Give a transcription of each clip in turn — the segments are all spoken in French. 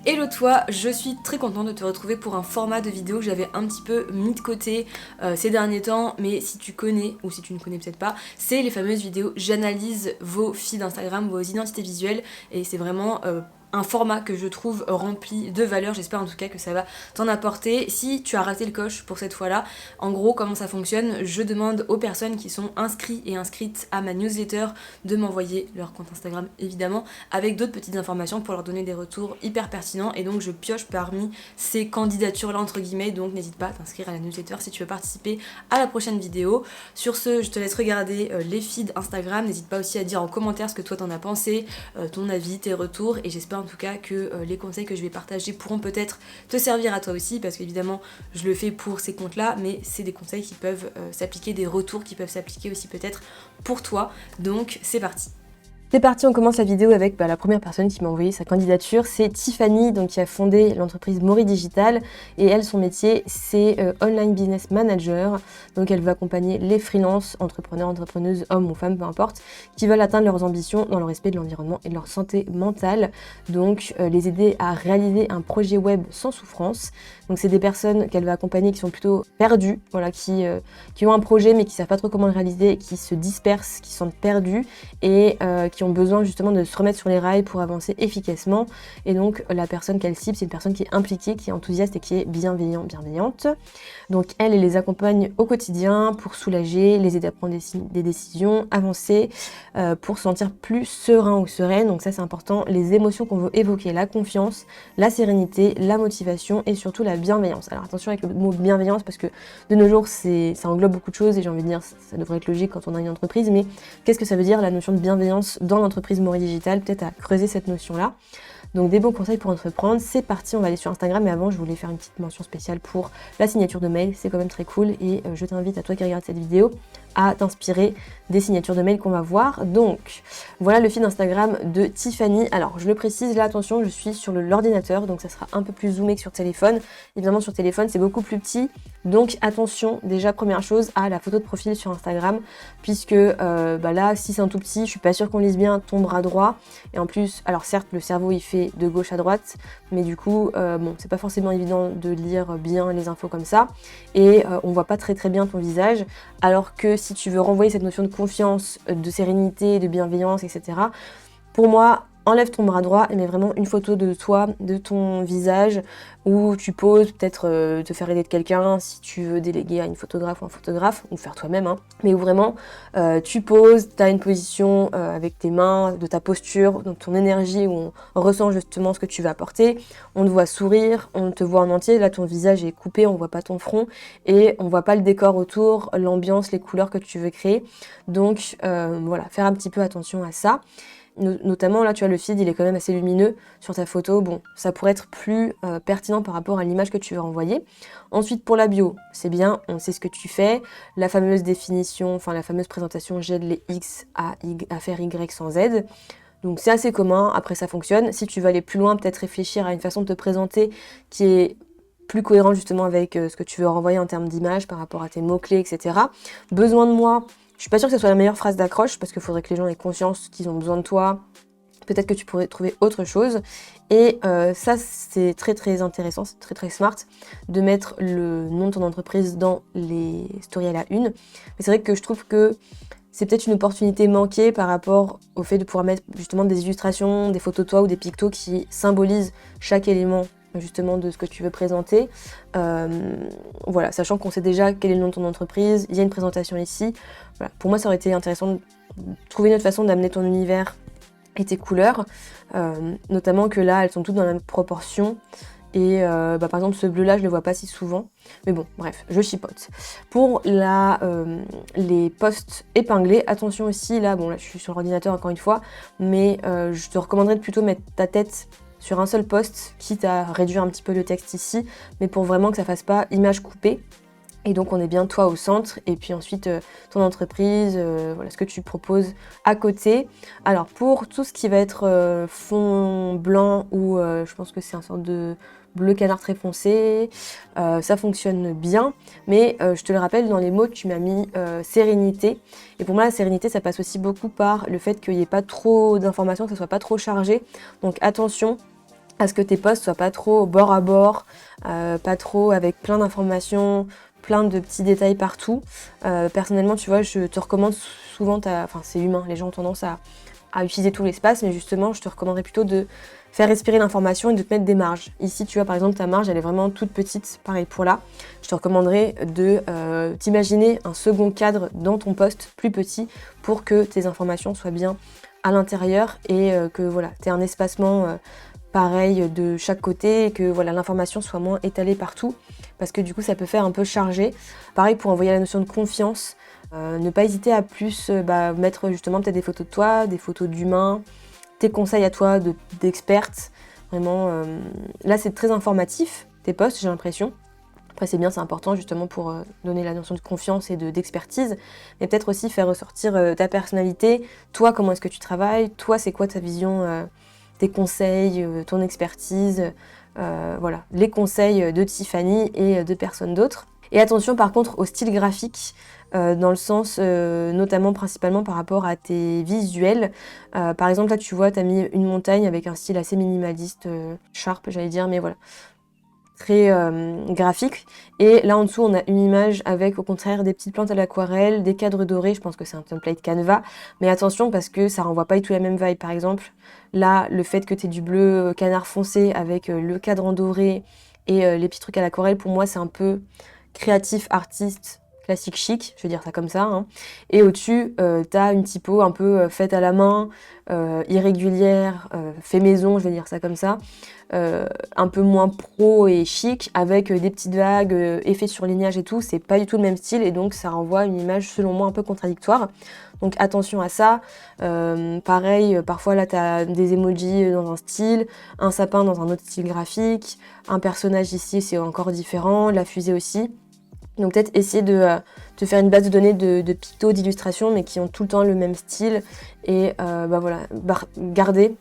Hello toi, je suis très contente de te retrouver pour un format de vidéo que j'avais un petit peu mis de côté ces derniers temps, mais si tu connais, ou si tu ne connais peut-être pas, c'est les fameuses vidéos j'analyse vos feeds Instagram, vos identités visuelles, et c'est vraiment un format que je trouve rempli de valeur. J'espère en tout cas que ça va t'en apporter. Si tu as raté le coche pour cette fois-là, en gros comment ça fonctionne, je demande aux personnes qui sont inscrites et inscrites à ma newsletter de m'envoyer leur compte Instagram évidemment, avec d'autres petites informations pour leur donner des retours hyper pertinents, et donc je pioche parmi ces candidatures là entre guillemets, donc n'hésite pas à t'inscrire à la newsletter si tu veux participer à la prochaine vidéo. Sur ce, je te laisse regarder les feeds Instagram, n'hésite pas aussi à dire en commentaire ce que toi t'en as pensé, ton avis, tes retours, et j'espère en tout cas que les conseils que je vais partager pourront peut-être te servir à toi aussi, parce qu'évidemment je le fais pour ces comptes là, mais c'est des conseils qui peuvent s'appliquer, des retours qui peuvent s'appliquer aussi peut-être pour toi, donc c'est parti. C'est parti, on commence la vidéo avec la première personne qui m'a envoyé sa candidature, c'est Tiffany, donc qui a fondé l'entreprise Mori Digital, et elle, son métier, c'est Online Business Manager, donc elle veut accompagner les freelances, entrepreneurs, entrepreneuses, hommes ou femmes, peu importe, qui veulent atteindre leurs ambitions dans le respect de l'environnement et de leur santé mentale, donc les aider à réaliser un projet web sans souffrance. Donc c'est des personnes qu'elle va accompagner qui sont plutôt perdues, voilà, qui ont un projet mais qui savent pas trop comment le réaliser, qui se dispersent, qui sont perdus et qui ont besoin justement de se remettre sur les rails pour avancer efficacement. Et donc la personne qu'elle cible, c'est une personne qui est impliquée, qui est enthousiaste et qui est bienveillante. Donc elle les accompagne au quotidien pour soulager, les aider à prendre des décisions, avancer, pour se sentir plus serein ou sereine. Donc ça c'est important, les émotions qu'on veut évoquer, la confiance, la sérénité, la motivation et surtout la bienveillance. Alors attention avec le mot bienveillance parce que de nos jours ça englobe beaucoup de choses et j'ai envie de dire ça devrait être logique quand on a une entreprise, mais qu'est-ce que ça veut dire la notion de bienveillance dans l'entreprise Mori Digital? Peut-être à creuser cette notion-là. Donc des bons conseils pour entreprendre, c'est parti, on va aller sur Instagram, mais avant je voulais faire une petite mention spéciale pour la signature de mail, c'est quand même très cool et je t'invite à toi qui regardes cette vidéo à t'inspirer des signatures de mail qu'on va voir. Donc voilà le feed Instagram de Tiffany. Alors je le précise, là attention, je suis sur l'ordinateur, donc ça sera un peu plus zoomé que sur téléphone. Évidemment sur téléphone c'est beaucoup plus petit, donc attention déjà première chose à la photo de profil sur Instagram, puisque là si c'est un tout petit, je suis pas sûre qu'on lise bien ton bras droit, et en plus, alors certes le cerveau il fait de gauche à droite, mais du coup bon c'est pas forcément évident de lire bien les infos comme ça, et on voit pas très bien ton visage, alors que si tu veux renvoyer cette notion de confiance, de sérénité, de bienveillance, etc. Pour moi, enlève ton bras droit et mets vraiment une photo de toi, de ton visage, où tu poses, peut-être te faire aider de quelqu'un si tu veux déléguer à une photographe ou un photographe, ou faire toi-même, hein. Mais où vraiment tu poses, tu as une position avec tes mains, de ta posture, de ton énergie, où on ressent justement ce que tu vas apporter. On te voit sourire, on te voit en entier, là ton visage est coupé, on voit pas ton front, et on voit pas le décor autour, l'ambiance, les couleurs que tu veux créer. Donc voilà, faire un petit peu attention à ça. Notamment là tu vois le feed il est quand même assez lumineux sur ta photo, bon ça pourrait être plus pertinent par rapport à l'image que tu veux renvoyer. Ensuite pour la bio, c'est bien, on sait ce que tu fais, la fameuse définition, enfin la fameuse présentation j'aide les X à faire Y sans Z. Donc c'est assez commun, après ça fonctionne. Si tu veux aller plus loin, peut-être réfléchir à une façon de te présenter qui est plus cohérent justement avec ce que tu veux renvoyer en termes d'image par rapport à tes mots-clés, etc. Besoin de moi. Je suis pas sûre que ce soit la meilleure phrase d'accroche parce qu'il faudrait que les gens aient conscience qu'ils ont besoin de toi. Peut-être que tu pourrais trouver autre chose. Et ça, c'est très intéressant, c'est très smart de mettre le nom de ton entreprise dans les stories à la une. Mais c'est vrai que je trouve que c'est peut-être une opportunité manquée par rapport au fait de pouvoir mettre justement des illustrations, des photos de toi ou des pictos qui symbolisent chaque élément justement de ce que tu veux présenter. Voilà, sachant qu'on sait déjà quel est le nom de ton entreprise, il y a une présentation ici. Voilà. Pour moi, ça aurait été intéressant de trouver une autre façon d'amener ton univers et tes couleurs, notamment que là, elles sont toutes dans la même proportion. Et par exemple, ce bleu-là, je le vois pas si souvent. Mais bon, bref, je chipote. Pour les posts épinglés, attention aussi, là, bon, là, je suis sur l'ordinateur encore une fois, mais je te recommanderais de plutôt mettre ta tête sur un seul post, quitte à réduire un petit peu le texte ici, mais pour vraiment que ça fasse pas image coupée. Et donc on est bien toi au centre, et puis ensuite ton entreprise, voilà ce que tu proposes à côté. Alors pour tout ce qui va être fond blanc ou je pense que c'est un sorte de bleu canard très foncé, ça fonctionne bien, mais je te le rappelle, dans les mots tu m'as mis sérénité, et pour moi la sérénité ça passe aussi beaucoup par le fait qu'il n'y ait pas trop d'informations, que ça soit pas trop chargé, donc attention. à ce que tes posts soient pas trop bord à bord, pas trop avec plein d'informations, plein de petits détails partout. Personnellement, tu vois, je te recommande souvent, enfin c'est humain, les gens ont tendance à utiliser tout l'espace, mais justement, je te recommanderais plutôt de faire respirer l'information et de te mettre des marges. Ici, tu vois, par exemple, ta marge, elle est vraiment toute petite, pareil pour là. Je te recommanderais de t'imaginer un second cadre dans ton post plus petit pour que tes informations soient bien à l'intérieur et que voilà, tu aies un espacement pareil de chaque côté et que voilà, l'information soit moins étalée partout parce que du coup, ça peut faire un peu chargé. Pareil pour envoyer la notion de confiance. Ne pas hésiter à plus mettre justement peut-être des photos de toi, des photos d'humains, tes conseils à toi d'experte. Vraiment, là c'est très informatif, tes posts, j'ai l'impression. Après c'est bien, c'est important justement pour donner la notion de confiance et d'expertise, mais peut-être aussi faire ressortir ta personnalité, toi comment est-ce que tu travailles, toi c'est quoi ta vision, tes conseils, ton expertise, voilà, les conseils de Tiffany et de personne d'autre. Et attention par contre au style graphique, dans le sens notamment principalement par rapport à tes visuels. Par exemple là tu vois tu as mis une montagne avec un style assez minimaliste, sharp j'allais dire, mais voilà, très graphique. Et là en dessous on a une image avec au contraire des petites plantes à l'aquarelle, des cadres dorés, je pense que c'est un template Canva, mais attention parce que ça renvoie pas du tout la même vibe. Par exemple là le fait que tu aies du bleu canard foncé avec le cadre en doré et les petits trucs à l'aquarelle, pour moi c'est un peu créatif, artiste, classique chic, je vais dire ça comme ça, hein. Et au-dessus, t'as une typo un peu faite à la main, irrégulière, fait maison, je vais dire ça comme ça, un peu moins pro et chic, avec des petites vagues, effets surlignage et tout. C'est pas du tout le même style et donc ça renvoie une image selon moi un peu contradictoire. Donc attention à ça. Pareil, parfois là t'as des emojis dans un style, un sapin dans un autre style graphique, un personnage ici c'est encore différent, la fusée aussi. Donc peut-être essayer de faire une base de données de pictos, d'illustrations, mais qui ont tout le temps le même style. Et voilà, garder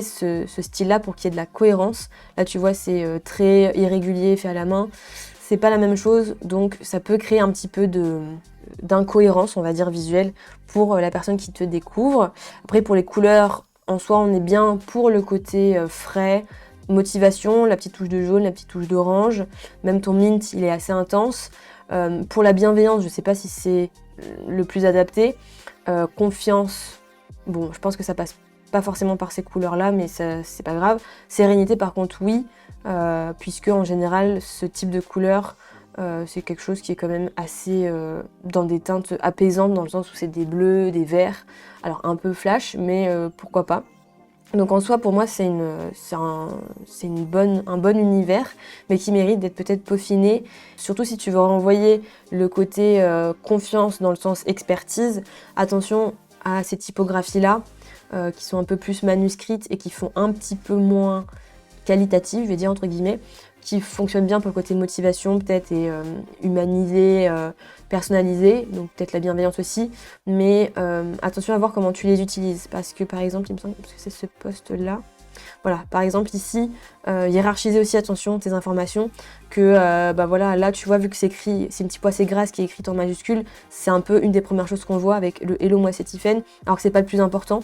ce style-là pour qu'il y ait de la cohérence. Là tu vois c'est très irrégulier, fait à la main. C'est pas la même chose, donc ça peut créer un petit peu d'incohérence, on va dire, visuelle pour la personne qui te découvre. Après pour les couleurs, en soi on est bien pour le côté frais, motivation, la petite touche de jaune, la petite touche d'orange, même ton mint il est assez intense. Pour la bienveillance, je sais pas si c'est le plus adapté. Confiance, bon je pense que ça passe pas forcément par ces couleurs là, mais c'est pas grave. Sérénité par contre oui, puisque en général ce type de couleur c'est quelque chose qui est quand même assez dans des teintes apaisantes, dans le sens où c'est des bleus, des verts, alors un peu flash, mais pourquoi pas. Donc en soi, pour moi, c'est un bon univers, mais qui mérite d'être peut-être peaufiné. Surtout si tu veux renvoyer le côté confiance dans le sens expertise. Attention à ces typographies-là, qui sont un peu plus manuscrites et qui font un petit peu moins qualitatives, je vais dire entre guillemets, qui fonctionnent bien pour le côté motivation peut-être et humanisé, personnalisé, donc peut-être la bienveillance aussi, mais attention à voir comment tu les utilises, parce que par exemple, il me semble que c'est ce post-là, voilà, par exemple ici, hiérarchiser aussi, attention, tes informations, que voilà, là tu vois, vu que c'est écrit, c'est une typo assez grasse qui est écrite en majuscule, c'est un peu une des premières choses qu'on voit avec le Hello moi c'est Tiffen, alors que c'est pas le plus important.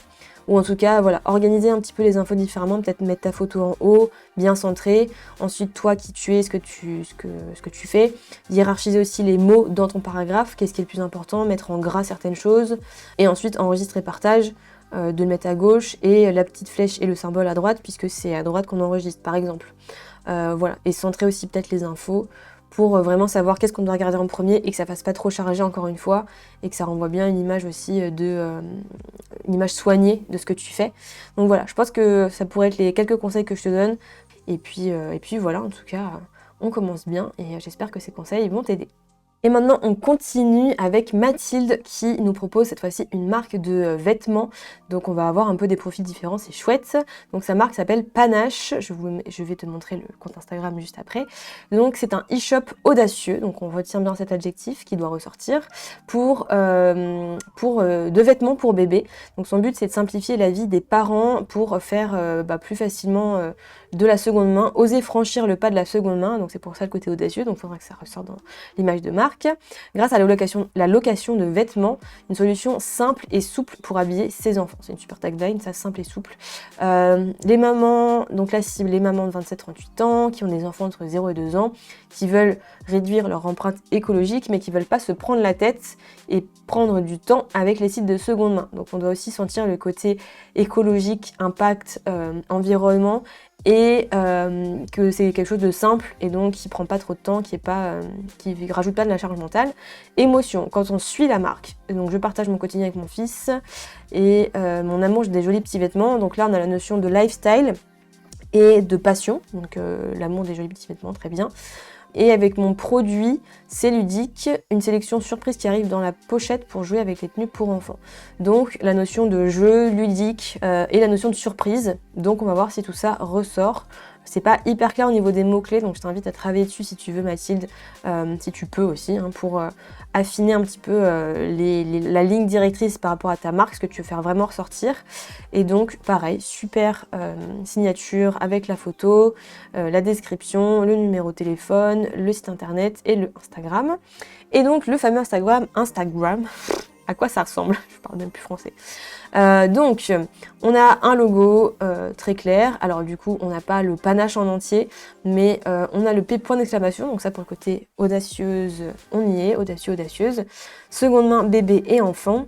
Ou en tout cas, voilà, organiser un petit peu les infos différemment, peut-être mettre ta photo en haut, bien centrée. Ensuite, toi, qui tu es, ce que tu fais. Hiérarchiser aussi les mots dans ton paragraphe, qu'est-ce qui est le plus important, mettre en gras certaines choses. Et ensuite, enregistre et partage, de le mettre à gauche, et la petite flèche et le symbole à droite, puisque c'est à droite qu'on enregistre, par exemple. Voilà, et centrer aussi peut-être les infos, pour vraiment savoir qu'est-ce qu'on doit regarder en premier et que ça fasse pas trop chargé encore une fois et que ça renvoie bien une image aussi une image soignée de ce que tu fais. Donc voilà, je pense que ça pourrait être les quelques conseils que je te donne et puis voilà, en tout cas on commence bien et j'espère que ces conseils vont t'aider. Et maintenant, on continue avec Mathilde qui nous propose cette fois-ci une marque de vêtements. Donc on va avoir un peu des profils différents, c'est chouette. Donc sa marque s'appelle Panache, je vais te montrer le compte Instagram juste après. Donc c'est un e-shop audacieux, donc on retient bien cet adjectif qui doit ressortir, pour de vêtements pour bébés. Donc son but c'est de simplifier la vie des parents pour faire plus facilement de la seconde main, oser franchir le pas de la seconde main, donc c'est pour ça le côté audacieux, donc il faudra que ça ressorte dans l'image de marque. marque grâce à la location de vêtements, une solution simple et souple pour habiller ses enfants. C'est une super tagline, ça, simple et souple. Les mamans, donc la cible, les mamans de 27-38 ans qui ont des enfants entre 0 et 2 ans, qui veulent réduire leur empreinte écologique mais qui veulent pas se prendre la tête et prendre du temps avec les sites de seconde main. Donc on doit aussi sentir le côté écologique, impact, environnement, et que c'est quelque chose de simple et donc qui prend pas trop de temps, qui rajoute pas de la charge mentale. Émotion, quand on suit la marque, donc je partage mon quotidien avec mon fils et mon amour des jolis petits vêtements. Donc là on a la notion de lifestyle et de passion, donc l'amour des jolis petits vêtements, très bien. Et avec mon produit, c'est ludique, une sélection surprise qui arrive dans la pochette pour jouer avec les tenues pour enfants. Donc la notion de jeu ludique et la notion de surprise. Donc on va voir si tout ça ressort. C'est pas hyper clair au niveau des mots-clés, donc je t'invite à travailler dessus si tu veux, Mathilde, si tu peux aussi, hein, pour affiner un petit peu la ligne directrice par rapport à ta marque, ce que tu veux faire vraiment ressortir. Et donc, pareil, super signature avec la photo, la description, le numéro de téléphone, le site internet et le Instagram. Et donc, le fameux Instagram, à quoi ça ressemble? Je parle même plus français. Donc, on a un logo très clair. Alors du coup, on n'a pas le panache en entier, mais on a le P point d'exclamation. Donc ça, pour le côté audacieuse, on y est, audacieux, audacieuse. Seconde main, bébé et enfant.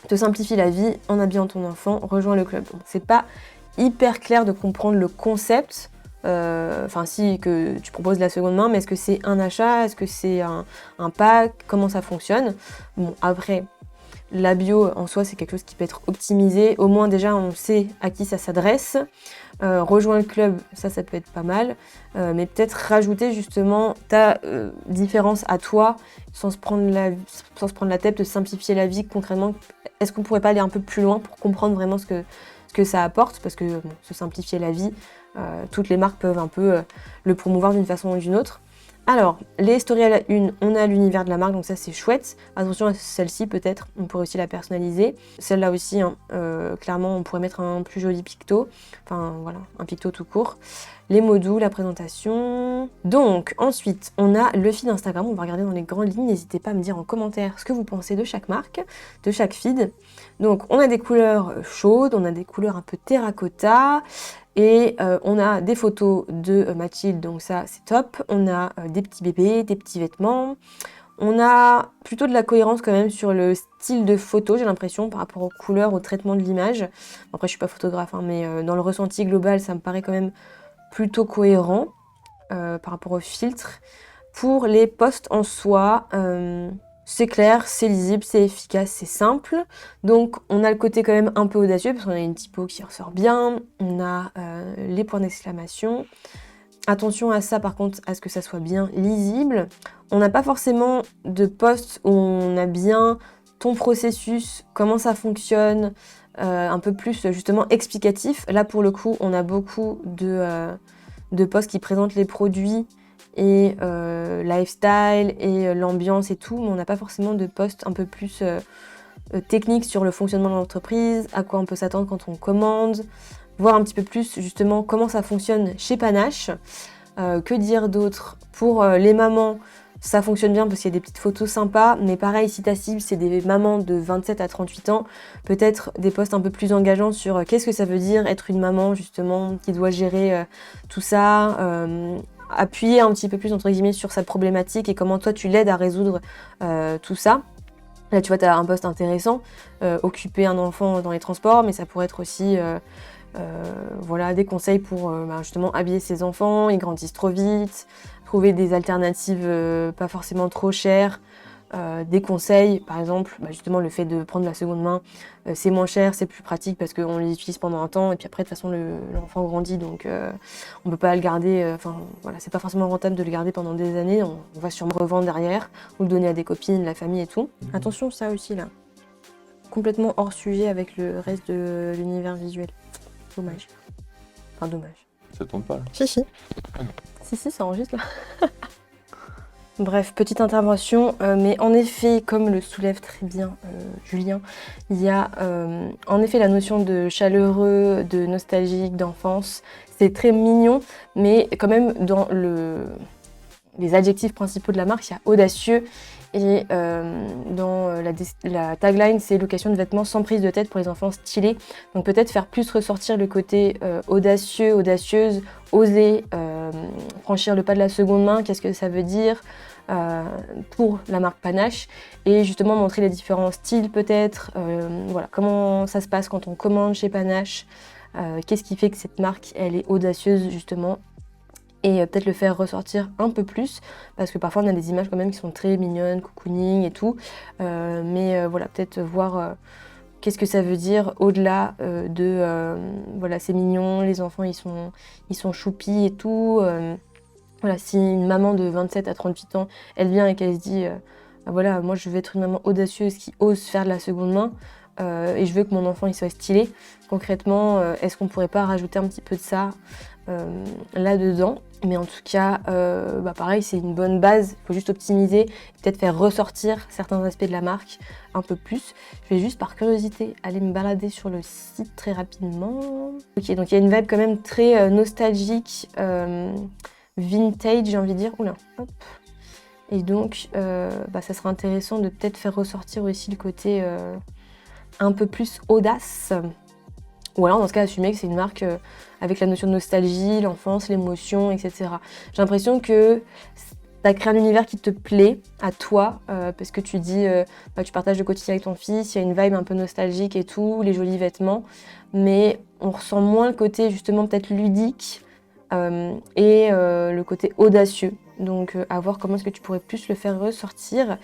Te simplifie la vie en habillant ton enfant, rejoins le club. Bon, c'est pas hyper clair de comprendre le concept. Enfin, si que tu proposes la seconde main, mais est-ce que c'est un achat? Est-ce que c'est un pack? Comment ça fonctionne? Bon, après, la bio en soi, c'est quelque chose qui peut être optimisé. Au moins, déjà, on sait à qui ça s'adresse. Rejoins le club, ça peut être pas mal. Mais peut-être rajouter justement ta différence à toi, sans se prendre la tête, de simplifier la vie concrètement. Est-ce qu'on pourrait pas aller un peu plus loin pour comprendre vraiment ce que ça apporte? Parce que bon, se simplifier la vie, toutes les marques peuvent un peu le promouvoir d'une façon ou d'une autre. Alors, les stories à la une, on a l'univers de la marque, donc ça c'est chouette. Attention à celle-ci peut-être, on pourrait aussi la personnaliser. Celle-là aussi, hein, clairement on pourrait mettre un plus joli picto. Enfin voilà, un picto tout court. Les mots doux, la présentation. Donc ensuite, on a le feed Instagram, on va regarder dans les grandes lignes. N'hésitez pas à me dire en commentaire ce que vous pensez de chaque marque, de chaque feed. Donc on a des couleurs chaudes, on a des couleurs un peu terracotta. Et on a des photos de Mathilde, donc ça c'est top. On a des petits bébés, des petits vêtements. On a plutôt de la cohérence quand même sur le style de photo, j'ai l'impression, par rapport aux couleurs, au traitement de l'image. Après je suis pas photographe, hein, mais dans le ressenti global, ça me paraît quand même plutôt cohérent par rapport au filtre. Pour les posts en soi, c'est clair, c'est lisible, c'est efficace, c'est simple. Donc on a le côté quand même un peu audacieux parce qu'on a une typo qui ressort bien. On a les points d'exclamation. Attention à ça par contre, à ce que ça soit bien lisible. On n'a pas forcément de post où on a bien ton processus, comment ça fonctionne, un peu plus justement explicatif. Là pour le coup, on a beaucoup de posts qui présentent les produits et lifestyle et l'ambiance et tout, mais on n'a pas forcément de post un peu plus technique sur le fonctionnement de l'entreprise, à quoi on peut s'attendre quand on commande, voir un petit peu plus justement comment ça fonctionne chez Panache. Que dire d'autre? Pour les mamans, ça fonctionne bien parce qu'il y a des petites photos sympas, mais pareil, si ta cible c'est des mamans de 27 à 38 ans, peut-être des posts un peu plus engageants sur qu'est-ce que ça veut dire être une maman justement qui doit gérer tout ça, appuyer un petit peu plus entre guillemets sur sa problématique et comment toi tu l'aides à résoudre tout ça. Là tu vois, tu as un post intéressant, occuper un enfant dans les transports, mais ça pourrait être aussi voilà, des conseils pour justement habiller ses enfants, ils grandissent trop vite, trouver des alternatives pas forcément trop chères, des conseils, par exemple, justement le fait de prendre la seconde main, c'est moins cher, c'est plus pratique parce qu'on les utilise pendant un temps et puis après de toute façon l'enfant grandit donc on peut pas le garder, enfin voilà, c'est pas forcément rentable de le garder pendant des années, on va sûrement revendre derrière ou le donner à des copines, la famille et tout. Attention ça aussi là, complètement hors sujet avec le reste de l'univers visuel, dommage. Enfin dommage. Ça tourne pas là. Si. Ah non. Si, ça enregistre là. Bref, petite intervention, mais en effet, comme le soulève très bien Julien, il y a en effet la notion de chaleureux, de nostalgique, d'enfance. C'est très mignon, mais quand même dans les adjectifs principaux de la marque, il y a audacieux Et dans la tagline, c'est location de vêtements sans prise de tête pour les enfants stylés. Donc peut-être faire plus ressortir le côté audacieux, audacieuse, oser franchir le pas de la seconde main, qu'est-ce que ça veut dire pour la marque Panache, et justement montrer les différents styles peut-être, voilà, comment ça se passe quand on commande chez Panache, qu'est-ce qui fait que cette marque elle est audacieuse justement. Et peut-être le faire ressortir un peu plus, parce que parfois on a des images quand même qui sont très mignonnes, cocooning et tout, mais voilà, peut-être voir qu'est-ce que ça veut dire au-delà voilà, c'est mignon, les enfants ils sont choupis et tout. Voilà, si une maman de 27 à 38 ans, elle vient et qu'elle se dit ah, voilà, moi je veux être une maman audacieuse qui ose faire de la seconde main, et je veux que mon enfant il soit stylé, concrètement, est-ce qu'on pourrait pas rajouter un petit peu de ça là-dedans? Mais en tout cas, pareil, c'est une bonne base, il faut juste optimiser, peut-être faire ressortir certains aspects de la marque un peu plus. Je vais juste par curiosité aller me balader sur le site très rapidement. Ok, donc il y a une vibe quand même très nostalgique, vintage, j'ai envie de dire. Oula, hop. Et donc, ça sera intéressant de peut-être faire ressortir aussi le côté un peu plus audace. Ou alors, dans ce cas, assumer que c'est une marque avec la notion de nostalgie, l'enfance, l'émotion, etc. J'ai l'impression que tu as créé un univers qui te plaît à toi, parce que tu dis tu partages le quotidien avec ton fils, il y a une vibe un peu nostalgique et tout, les jolis vêtements, mais on ressent moins le côté justement peut-être ludique et le côté audacieux. Donc à voir comment est-ce que tu pourrais plus le faire ressortir.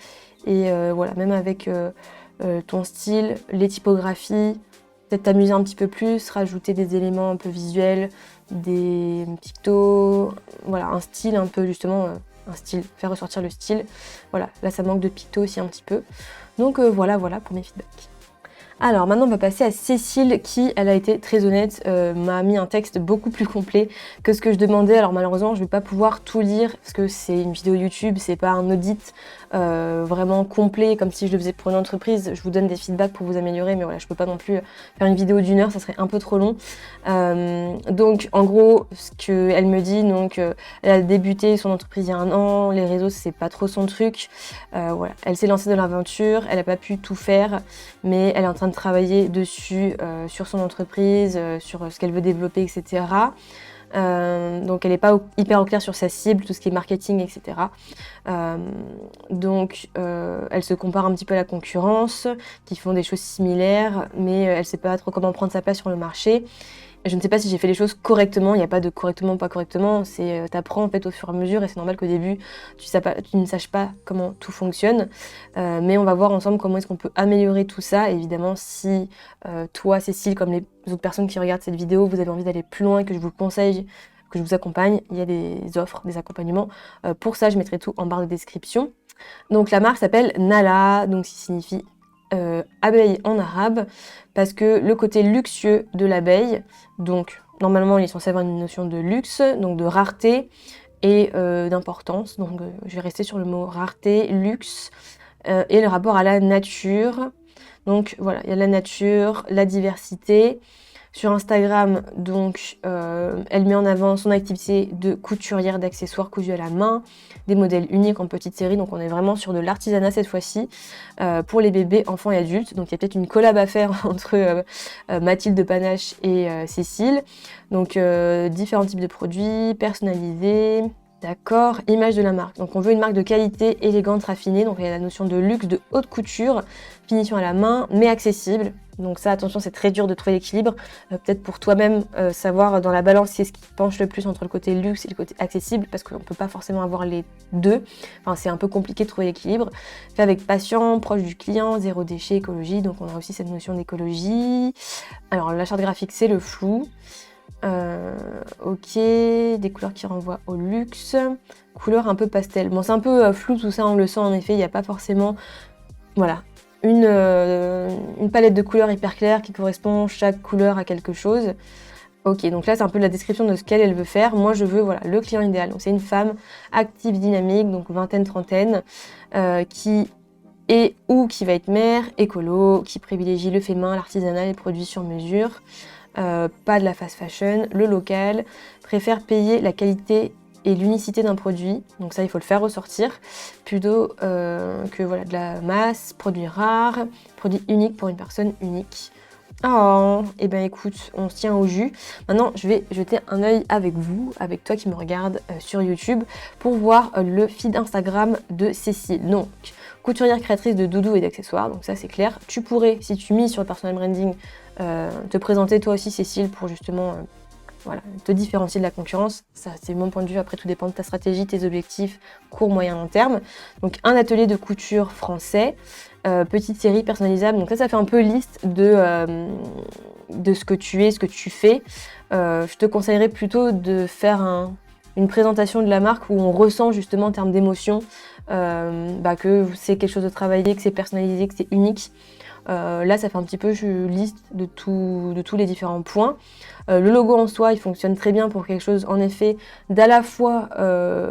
Et voilà, même avec ton style, les typographies, peut-être t'amuser un petit peu plus, rajouter des éléments un peu visuels, des pictos, voilà, un style un peu justement, un style, faire ressortir le style. Voilà, là ça manque de pictos aussi un petit peu. Donc voilà pour mes feedbacks. Alors maintenant on va passer à Cécile qui, elle a été très honnête, m'a mis un texte beaucoup plus complet que ce que je demandais. Alors malheureusement je vais pas pouvoir tout lire parce que c'est une vidéo YouTube, c'est pas un audit vraiment complet comme si je le faisais pour une entreprise. Je vous donne des feedbacks pour vous améliorer, mais voilà, je peux pas non plus faire une vidéo d'1 heure, ça serait un peu trop long. Donc en gros ce qu'elle me dit, donc elle a débuté son entreprise il y a 1 an, les réseaux c'est pas trop son truc, voilà, elle s'est lancée dans l'aventure, elle a pas pu tout faire, mais elle est en train de travailler dessus, sur son entreprise, sur ce qu'elle veut développer, etc. Donc elle n'est pas hyper au clair sur sa cible, tout ce qui est marketing, etc. Donc elle se compare un petit peu à la concurrence, qui font des choses similaires, mais elle ne sait pas trop comment prendre sa place sur le marché. Je ne sais pas si j'ai fait les choses correctement, il n'y a pas de correctement, pas correctement, c'est t'apprends en fait au fur et à mesure et c'est normal qu'au début tu ne saches pas comment tout fonctionne, mais on va voir ensemble comment est-ce qu'on peut améliorer tout ça. Et évidemment si toi Cécile, comme les autres personnes qui regardent cette vidéo, vous avez envie d'aller plus loin, que je vous le conseille, que je vous accompagne, il y a des offres, des accompagnements, pour ça je mettrai tout en barre de description. Donc la marque s'appelle Nala, donc ça signifie abeille en arabe, parce que le côté luxueux de l'abeille, donc normalement il est censé avoir une notion de luxe, donc de rareté et d'importance, donc je vais rester sur le mot rareté, luxe, et le rapport à la nature. Donc voilà, il y a la nature, la diversité. Sur Instagram, donc, elle met en avant son activité de couturière d'accessoires cousus à la main, des modèles uniques en petite série, donc on est vraiment sur de l'artisanat cette fois-ci, pour les bébés, enfants et adultes. Donc il y a peut-être une collab à faire entre Mathilde de Panache et Cécile. Donc différents types de produits, personnalisés. D'accord, image de la marque. Donc on veut une marque de qualité, élégante, raffinée. Donc il y a la notion de luxe, de haute couture, finition à la main, mais accessible. Donc ça, attention, c'est très dur de trouver l'équilibre. Peut-être pour toi-même savoir dans la balance c'est ce qui penche le plus entre le côté luxe et le côté accessible, parce qu'on ne peut pas forcément avoir les deux. Enfin, c'est un peu compliqué de trouver l'équilibre. Fait avec passion, proche du client, zéro déchet, écologie. Donc on a aussi cette notion d'écologie. Alors la charte graphique, c'est le flou. Ok, des couleurs qui renvoient au luxe, couleurs un peu pastel. Bon, c'est un peu flou tout ça, on le sent en effet, il n'y a pas forcément, voilà, une palette de couleurs hyper claire qui correspond chaque couleur à quelque chose. Ok, donc là c'est un peu la description de ce qu'elle veut faire. Moi je veux, voilà, le client idéal. Donc c'est une femme active, dynamique, donc vingtaine, trentaine, qui est ou qui va être mère, écolo, qui privilégie le fait main, l'artisanat, les produits sur mesure. Pas de la fast fashion, le local, préfère payer la qualité et l'unicité d'un produit, donc ça il faut le faire ressortir, plutôt que voilà, de la masse, produit rare, produit unique pour une personne unique. Oh, et ben écoute, on se tient au jus. Maintenant, je vais jeter un œil avec vous, avec toi qui me regarde sur YouTube, pour voir le feed Instagram de Cécile. Donc, couturière créatrice de doudous et d'accessoires, donc ça c'est clair. Tu pourrais, si tu mises sur le personal branding, te présenter toi aussi Cécile pour justement voilà, te différencier de la concurrence. Ça c'est mon point de vue, après tout dépend de ta stratégie, tes objectifs, court, moyen, long terme. Donc un atelier de couture français, petite série personnalisable, donc ça fait un peu liste de ce que tu es, ce que tu fais. Je te conseillerais plutôt de faire une présentation de la marque où on ressent justement en termes d'émotion que c'est quelque chose de travaillé, que c'est personnalisé, que c'est unique. Là, ça fait un petit peu liste de tous les différents points. Le logo en soi, il fonctionne très bien pour quelque chose, en effet, d'à la fois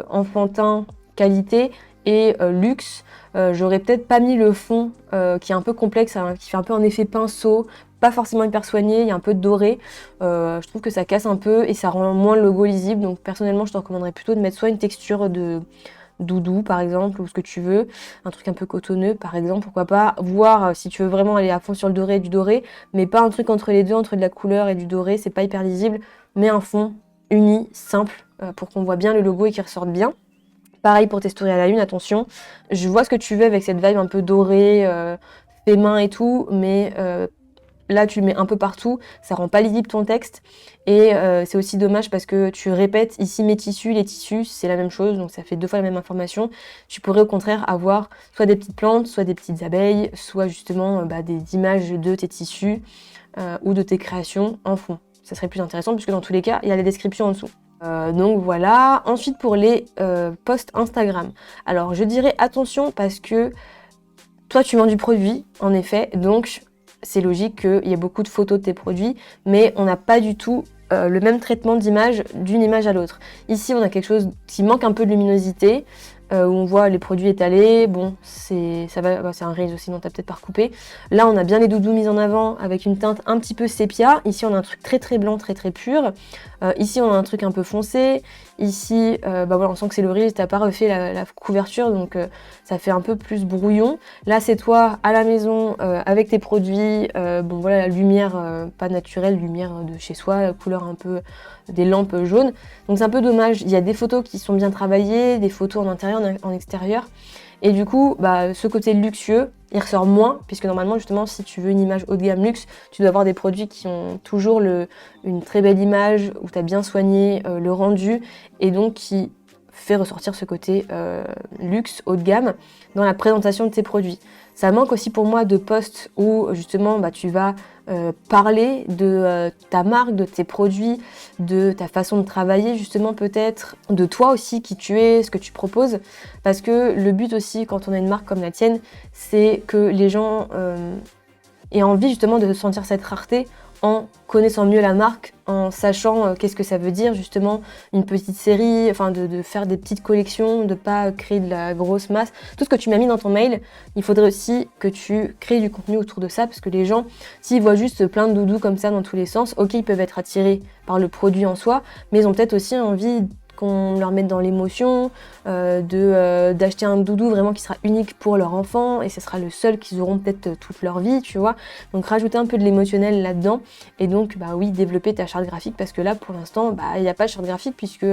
enfantin, qualité et luxe. J'aurais peut-être pas mis le fond qui est un peu complexe, hein, qui fait un peu un effet pinceau, pas forcément hyper soigné, il y a un peu de doré. Je trouve que ça casse un peu et ça rend moins le logo lisible. Donc personnellement, je te recommanderais plutôt de mettre soit une texture de doudou par exemple, ou ce que tu veux, un truc un peu cotonneux par exemple, pourquoi pas, voir si tu veux vraiment aller à fond sur le doré et du doré, mais pas un truc entre les deux, entre de la couleur et du doré, c'est pas hyper lisible, mais un fond uni, simple, pour qu'on voit bien le logo et qu'il ressorte bien. Pareil pour tes stories à la une, attention, je vois ce que tu veux avec cette vibe un peu dorée, fait main et tout, mais là tu le mets un peu partout, ça rend pas lisible ton texte et c'est aussi dommage parce que tu répètes ici mes tissus, les tissus c'est la même chose, donc ça fait 2 fois la même information. Tu pourrais au contraire avoir soit des petites plantes, soit des petites abeilles, soit justement des images de tes tissus ou de tes créations en fond. Ça serait plus intéressant puisque dans tous les cas il y a les descriptions en dessous. Donc voilà. Ensuite pour les posts Instagram, alors je dirais attention parce que toi tu vends du produit en effet, donc c'est logique qu'il y ait beaucoup de photos de tes produits, mais on n'a pas du tout le même traitement d'image d'une image à l'autre. Ici, on a quelque chose qui manque un peu de luminosité, où on voit les produits étalés. Bon, c'est un Reels aussi, donc t'as peut-être pas recoupé. Là, on a bien les doudous mis en avant avec une teinte un petit peu sépia. Ici, on a un truc très très blanc, très très pur. Ici, on a un truc un peu foncé. Ici, voilà, on sent que c'est le Reels, t'as pas refait la couverture, donc ça fait un peu plus brouillon. Là, c'est toi à la maison avec tes produits. Bon, voilà, la lumière pas naturelle, lumière de chez soi, la couleur un peu des lampes jaunes. Donc c'est un peu dommage. Il y a des photos qui sont bien travaillées, des photos en intérieur, en extérieur. Et du coup, ce côté luxueux, il ressort moins, puisque normalement, justement, si tu veux une image haut de gamme luxe, tu dois avoir des produits qui ont toujours une très belle image, où tu as bien soigné le rendu, et donc qui fait ressortir ce côté luxe, haut de gamme, dans la présentation de tes produits. Ça manque aussi pour moi de posts où justement tu vas parler de ta marque, de tes produits, de ta façon de travailler justement peut-être, de toi aussi, qui tu es, ce que tu proposes. Parce que le but aussi quand on a une marque comme la tienne, c'est que les gens aient envie justement de sentir cette rareté en connaissant mieux la marque, en sachant qu'est-ce que ça veut dire justement une petite série, enfin de faire des petites collections, de pas créer de la grosse masse. Tout ce que tu m'as mis dans ton mail, il faudrait aussi que tu crées du contenu autour de ça, parce que les gens, s'ils voient juste plein de doudous comme ça dans tous les sens, ok, ils peuvent être attirés par le produit en soi, mais ils ont peut-être aussi envie qu'on leur mette dans l'émotion, d'acheter un doudou vraiment qui sera unique pour leur enfant, et ce sera le seul qu'ils auront peut-être toute leur vie, tu vois. Donc rajouter un peu de l'émotionnel là-dedans, et donc oui, développer ta charte graphique, parce que là pour l'instant, il n'y a pas de charte graphique, puisque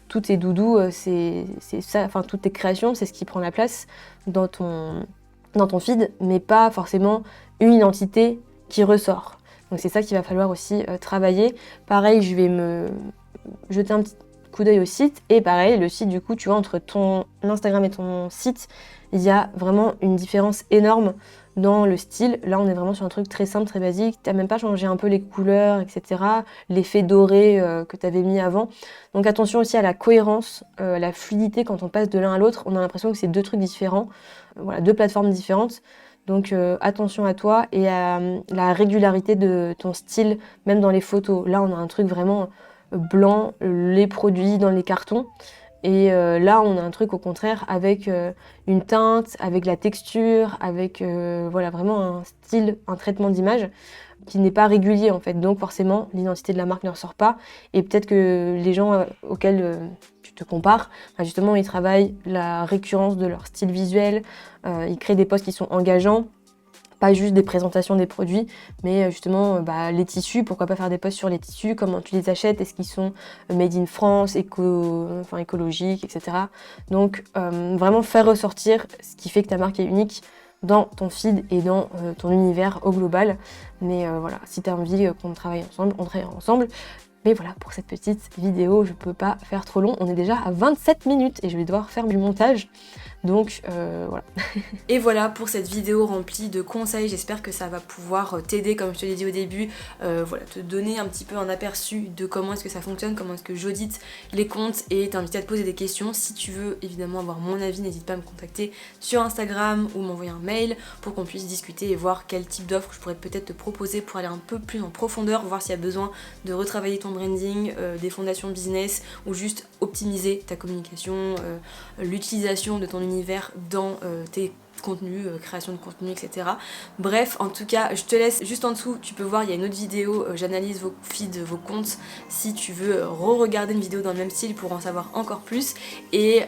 tous tes doudous, c'est ça, enfin toutes tes créations, c'est ce qui prend la place dans ton feed, mais pas forcément une identité qui ressort. Donc c'est ça qu'il va falloir aussi travailler. Pareil, je vais me jeter un petit coup d'œil au site, et pareil, le site, du coup, tu vois, entre l'Instagram et ton site, il y a vraiment une différence énorme dans le style. Là, on est vraiment sur un truc très simple, très basique. T'as même pas changé un peu les couleurs, etc. L'effet doré que tu avais mis avant. Donc attention aussi à la cohérence, la fluidité quand on passe de l'un à l'autre. On a l'impression que c'est 2 trucs différents, voilà, 2 plateformes différentes. Donc attention à toi et à la régularité de ton style, même dans les photos. Là, on a un truc vraiment blanc, les produits dans les cartons. Et là, on a un truc au contraire avec une teinte, avec la texture, avec voilà, vraiment un style, un traitement d'image qui n'est pas régulier en fait. Donc forcément, l'identité de la marque ne ressort pas. Et peut-être que les gens auxquels tu te compares. Enfin, justement, ils travaillent la récurrence de leur style visuel, ils créent des posts qui sont engageants. Pas juste des présentations des produits, mais justement les tissus, pourquoi pas faire des posts sur les tissus, comment tu les achètes, est-ce qu'ils sont made in France, écologiques, etc. Donc vraiment faire ressortir ce qui fait que ta marque est unique dans ton feed et dans ton univers au global. Mais voilà, si tu as envie qu'on travaille ensemble, on travaille ensemble. Mais voilà, pour cette petite vidéo, je peux pas faire trop long. On est déjà à 27 minutes et je vais devoir faire du montage. Donc voilà. Et voilà pour cette vidéo remplie de conseils, j'espère que ça va pouvoir t'aider comme je te l'ai dit au début, voilà, te donner un petit peu un aperçu de comment est-ce que ça fonctionne, comment est-ce que j'audite les comptes et t'inviter à te poser des questions. Si tu veux évidemment avoir mon avis, n'hésite pas à me contacter sur Instagram ou m'envoyer un mail pour qu'on puisse discuter et voir quel type d'offre je pourrais peut-être te proposer pour aller un peu plus en profondeur, voir s'il y a besoin de retravailler ton branding, des fondations business ou juste optimiser ta communication, l'utilisation de ton univers dans tes contenus, création de contenu, etc. Bref, en tout cas, je te laisse juste en dessous, tu peux voir, il y a une autre vidéo, j'analyse vos feeds, vos comptes, si tu veux re-regarder une vidéo dans le même style pour en savoir encore plus. Et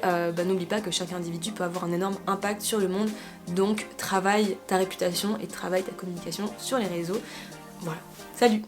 n'oublie pas que chaque individu peut avoir un énorme impact sur le monde, donc travaille ta réputation et travaille ta communication sur les réseaux. Voilà, salut.